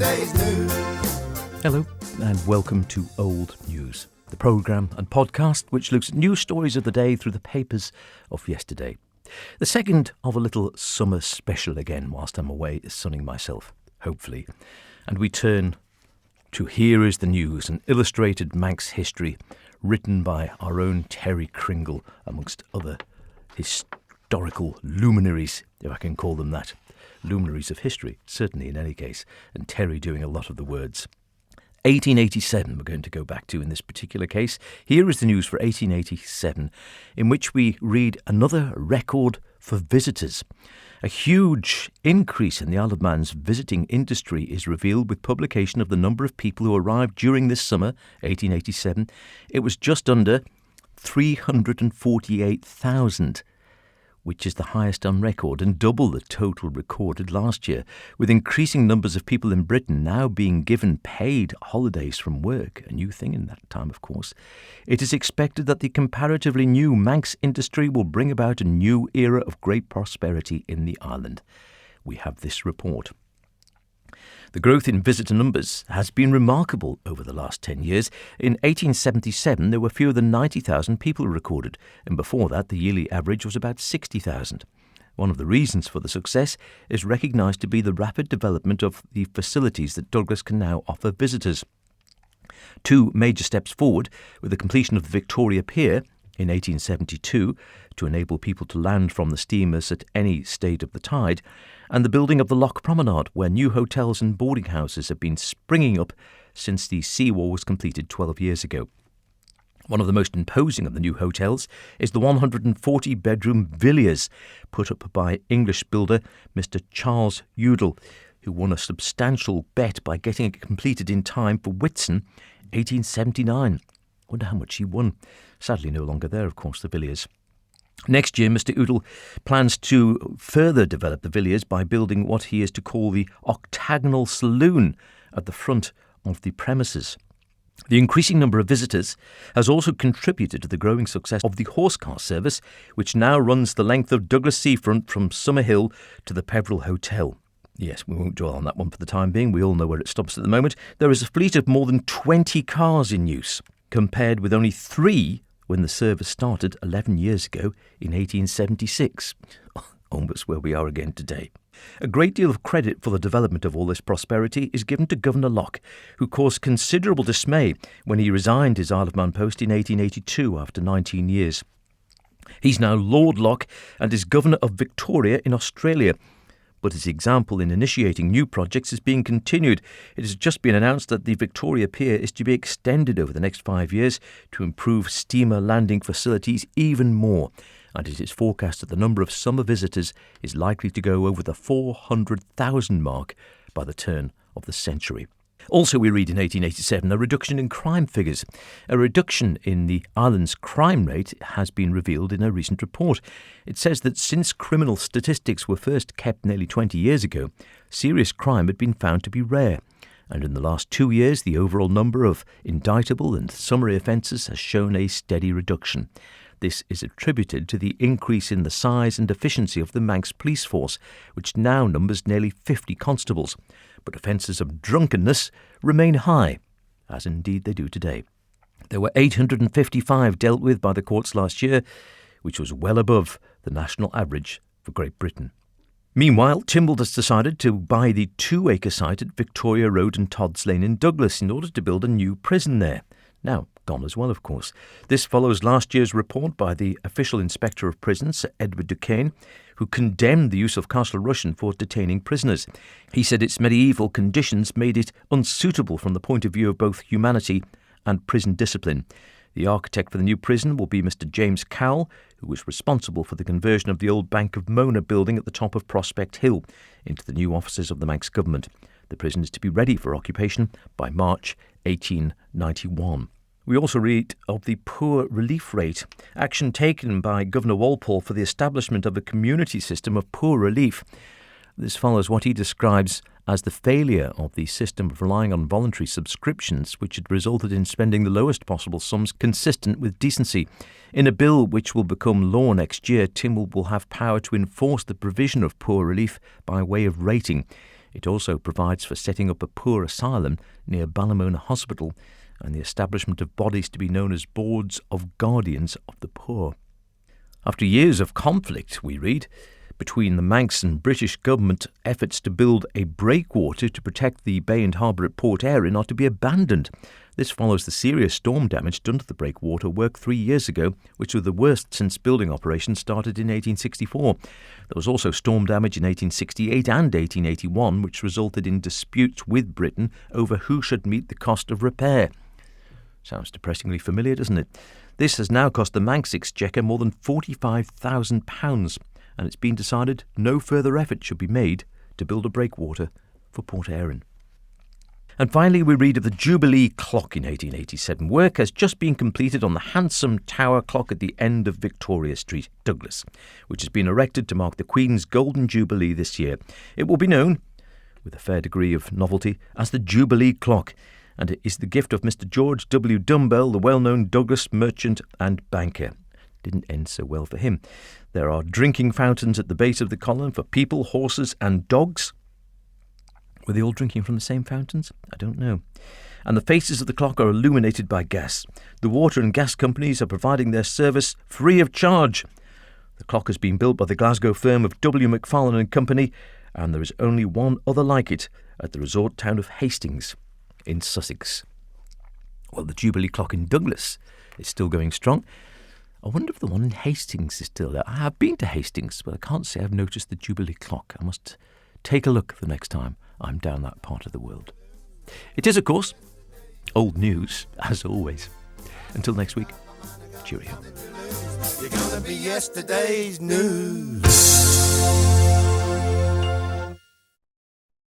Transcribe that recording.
yesterday's news. Hello and welcome to Old News, the programme and podcast which looks at news stories of the day through the papers of yesterday. The second of a little summer special again whilst I'm away sunning myself, hopefully. And we turn to Here is the News, an illustrated Manx history written by our own Terry Kringle, amongst other historical luminaries, if I can call them that. Luminaries of history, certainly in any case, and Terry doing a lot of the words. 1887 we're going to go back to in this particular case. Here is the news for 1887, in which we read another record for visitors. A huge increase in the Isle of Man's visiting industry is revealed with publication of the number of people who arrived during this summer, 1887. It was just under 348,000, which is the highest on record and double the total recorded last year, with increasing numbers of people in Britain now being given paid holidays from work, a new thing in that time, of course. It is expected that the comparatively new Manx industry will bring about a new era of great prosperity in the island. We have this report. The growth in visitor numbers has been remarkable over the last 10 years. In 1877, there were fewer than 90,000 people recorded, and before that, the yearly average was about 60,000. One of the reasons for the success is recognised to be the rapid development of the facilities that Douglas can now offer visitors. Two major steps forward with the completion of the Victoria Pier in 1872 to enable people to land from the steamers at any state of the tide, and the building of the Loch Promenade, where new hotels and boarding houses have been springing up since the seawall was completed 12 years ago. One of the most imposing of the new hotels is the 140-bedroom Villiers, put up by English builder Mr. Charles Udall, who won a substantial bet by getting it completed in time for Whitsun, 1879. Wonder how much he won. Sadly no longer there, of course, the Villiers. Next year, Mr. Udall plans to further develop the Villiers by building what he is to call the octagonal saloon at the front of the premises. The increasing number of visitors has also contributed to the growing success of the horsecar service, which now runs the length of Douglas Seafront from Summerhill to the Peveril Hotel. Yes, we won't dwell on that one for the time being. We all know where it stops at the moment. There is a fleet of more than 20 cars in use, compared with only 3 when the service started 11 years ago in 1876. Almost where we are again today. A great deal of credit for the development of all this prosperity is given to Governor Locke, who caused considerable dismay when he resigned his Isle of Man post in 1882 after 19 years. He's now Lord Locke and is Governor of Victoria in Australia. But his example in initiating new projects is being continued. It has just been announced that the Victoria Pier is to be extended over the next 5 years to improve steamer landing facilities even more, and it is forecast that the number of summer visitors is likely to go over the 400,000 mark by the turn of the century. Also, we read in 1887 a reduction in crime figures. A reduction in the island's crime rate has been revealed in a recent report. It says that since criminal statistics were first kept nearly 20 years ago, serious crime had been found to be rare. And in the last 2 years, the overall number of indictable and summary offences has shown a steady reduction. This is attributed to the increase in the size and efficiency of the Manx police force, which now numbers nearly 50 constables. But offences of drunkenness remain high, as indeed they do today. There were 855 dealt with by the courts last year, which was well above the national average for Great Britain. Meanwhile, Tynwald has decided to buy the 2-acre site at Victoria Road and Todd's Lane in Douglas in order to build a new prison there. Now, gone as well, of course. This follows last year's report by the official inspector of prisons, Sir Edward Duquesne, who condemned the use of Castle Rushen for detaining prisoners. He said its medieval conditions made it unsuitable from the point of view of both humanity and prison discipline. The architect for the new prison will be Mr. James Cowell, who was responsible for the conversion of the old Bank of Mona building at the top of Prospect Hill into the new offices of the Manx government. The prison is to be ready for occupation by March 1891. We also read of the poor relief rate, action taken by Governor Walpole for the establishment of a community system of poor relief. This follows what he describes as the failure of the system of relying on voluntary subscriptions, which had resulted in spending the lowest possible sums consistent with decency. In a bill which will become law next year, Tynwald will have power to enforce the provision of poor relief by way of rating. It also provides for setting up a poor asylum near Ballymona Hospital and the establishment of bodies to be known as Boards of Guardians of the Poor. After years of conflict, we read, between the Manx and British government, efforts to build a breakwater to protect the bay and harbour at Port Erin are to be abandoned. This follows the serious storm damage done to the breakwater work 3 years ago, which was the worst since building operations started in 1864. There was also storm damage in 1868 and 1881, which resulted in disputes with Britain over who should meet the cost of repair. Sounds depressingly familiar, doesn't it? This has now cost the Manx Exchequer more than £45,000, and it's been decided no further effort should be made to build a breakwater for Port Erin. And finally, we read of the Jubilee clock in 1887. Work has just been completed on the handsome tower clock at the end of Victoria Street, Douglas, which has been erected to mark the Queen's Golden Jubilee this year. It will be known, with a fair degree of novelty, as the Jubilee clock, and it is the gift of Mr. George W. Dumbbell, the well-known Douglas merchant and banker. Didn't end so well for him. There are drinking fountains at the base of the column for people, horses and dogs. Were they all drinking from the same fountains? I don't know. And the faces of the clock are illuminated by gas. The water and gas companies are providing their service free of charge. The clock has been built by the Glasgow firm of W. Macfarlane and Company, and there is only one other like it at the resort town of Hastings in Sussex. Well, the Jubilee clock in Douglas is still going strong. I wonder if the one in Hastings is still there. I have been to Hastings, but I can't say I've noticed the Jubilee clock. I must take a look the next time I'm down that part of the world. It is, of course, old news, as always. Until next week, cheerio. You're gonna be yesterday's news.